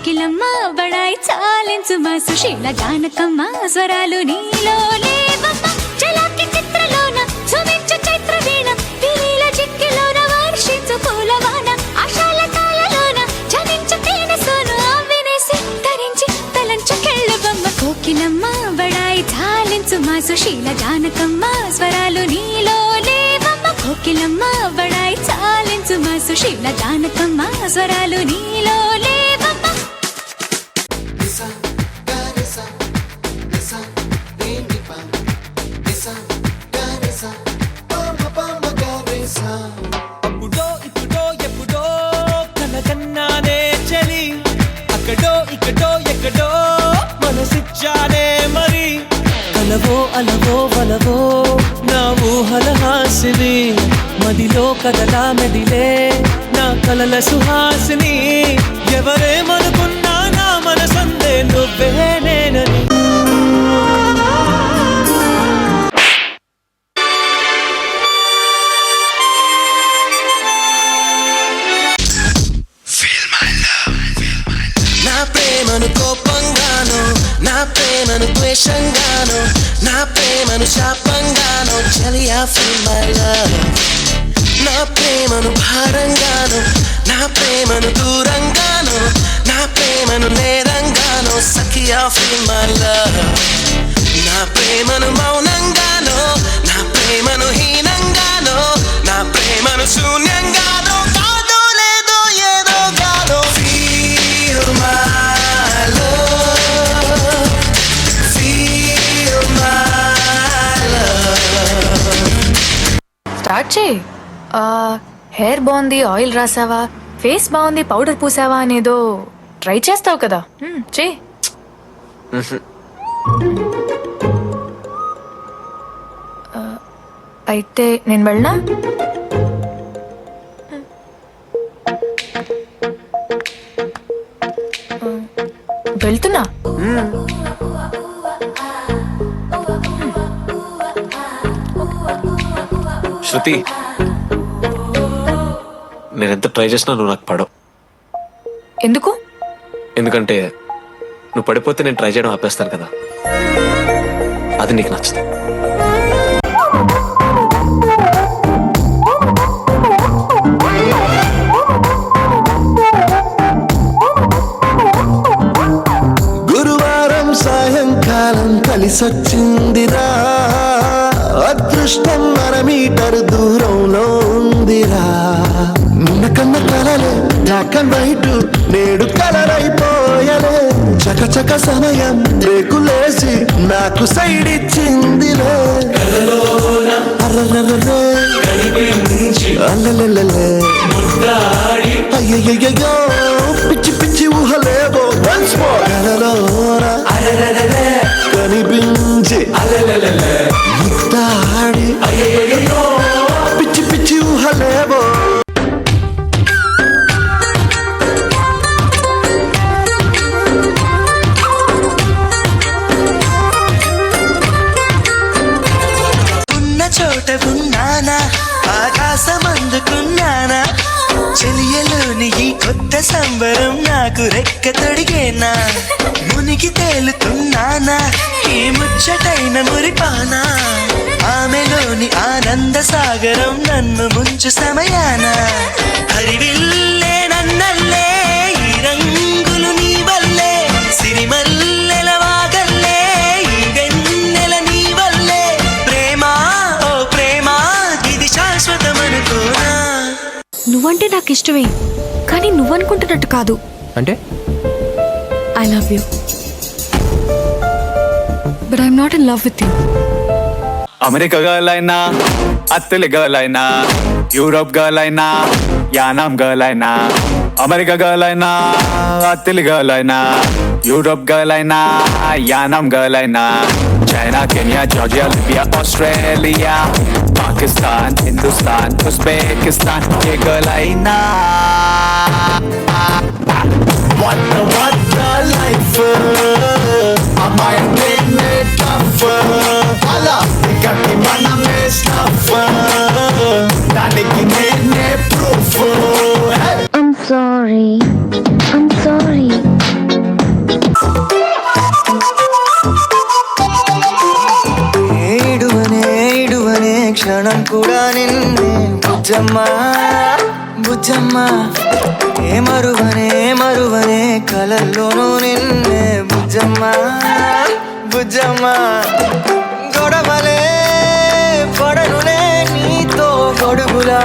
కోకిలమ్మ బడాయి చాలించుమా సుశీల జానకమ్మ స్వరాలు నీలో లేవమ్మ చలాకి చిత్రలోన సుమించు చైత్ర వీణ పిరీల చిక్కిలోన వర్షించు పూలవాన ఆశాల తాళలోన జనించు తేనె సోను వినేసి తరించి తలంచు కెళ్ళబమ్మ కోకిలమ్మ బడాయి చాలించుమా సుశీల జానకమ్మ స్వరాలు నీలో లేవమ్మ కోకిలమ్మ బడాయి చాలించుమా సుశీల జానకమ్మ స్వరాలు నీలో లేవమ్మ అప్పుడో ఇప్పుడో ఎప్పుడో కనకన్నానే చలి అక్కడో ఇక్కడో ఎక్కడో మనసిచ్చానే మరి కలవో అలవో వలవో నా ఊహల హాసిని మదిలో కదలా మెదిలే నా కలల సుహాసిని ఎవరేమనుకున్నా నా మనసందే నువ్వే నేనని నా ప్రేమను కోపంగానో నా ప్రేమను ద్వేషంగానో నా ప్రేమను శాపంగానో చలియా ఫీల్ మై లవ్ నా ప్రేమను భారంగానో నా ప్రేమను దూరంగానో నా ప్రేమను నేరంగానో సఖియా ఫీల్ మై లవ్ నా ప్రేమను మౌనంగానో నా ప్రేమను హీనంగానో నా ప్రేమను శూన్యంగానో కాదో లేదో ఏదో కాదో ఫీల్ మై స్టార్ట్ చేయి. హెయిర్ బాగుంది, ఆయిల్ రాసావా, ఫేస్ బాగుంది, పౌడర్ పూసావా అనేదో ట్రై చేస్తావు కదా, చేయి. అయితే నేను వెళ్ళనా? వెళ్తున్నా. శృతి, నేనెంత ట్రై చేసినా నువ్వు నాకు పడవు. ఎందుకు? ఎందుకంటే నువ్వు పడిపోతే నేను ట్రై చేయడం ఆపేస్తాను కదా, అది నీకు నచ్చుతుంది. గురువారం సాయంకాలం కలిసొచ్చిందిరా, అదృష్టం మన మీటర్ దూరంలో ఉందిరా. నిన్న కన్న కలలే బ్లాక్ అండ్ వైట్ నేడు కలర్ అయిపోయలే, చకచక సమయం రేకులేసి నాకు సైడ్ ఇచ్చిందిలే. అల్లలే అయ్యయ్యో పిచ్చి పిచ్చి ఊహలేవో కలలోన కనిపించి ముద్దాడి పిచ్చి పిచ్చి ఊహలేవో. ఉన్న చోట ఉన్నానా, ఆకాశం అందుకున్నానా, చెలియలోని ఈ కొత్త సంబరం నాకు రెక్క తొడిగేనా, మునిగి తేలుతున్నానా ఈ ముచ్చటైన మురిపానా, ఆమెలోని ఆనంద సాగరం నన్ను ముంచు సమయాన, హరివిల్లే నన్నల్లే ఈ రంగులు నీ వల్లే, సిరిమల్లెల వాగల్లే ఈ వెన్నెల నీ వల్లే, ప్రేమ ఓ ప్రేమ ఇది శాశ్వతమనుకోనా. నువ్వంటే నాకు ఇష్టమే, కానీ నువ్వనుకుంటున్నట్టు కాదు. అంటే I love you, but I'm not in love with you. America girl అయినా, అత్తలి గర్ల్ అయినా, యూరోప్ గర్ల్ అయినా, యానాం గర్ల్ అయినా, అమెరికా గర్ల్ అయినా, అత్తలి గర్ల్ అయినా, యూరోప్ గర్ల్ అయినా, యానాం గర్ల్ అయినా, China, Kenya, Georgia, Libya, Australia, Pakistan, Hindustan, Uzbekistan, ఏ గర్ల్ అయినా. What the life, I might make it tough. Hala, got the man stuff. Daniki nene proof. I'm sorry. Bujjamma Bujjamma ఏ మరువనే కలల్లోనూ నిన్నే బుజ్జమ్మ బుజ్జమ్మ గొడవలే పడనులే నీతో గొడుగులా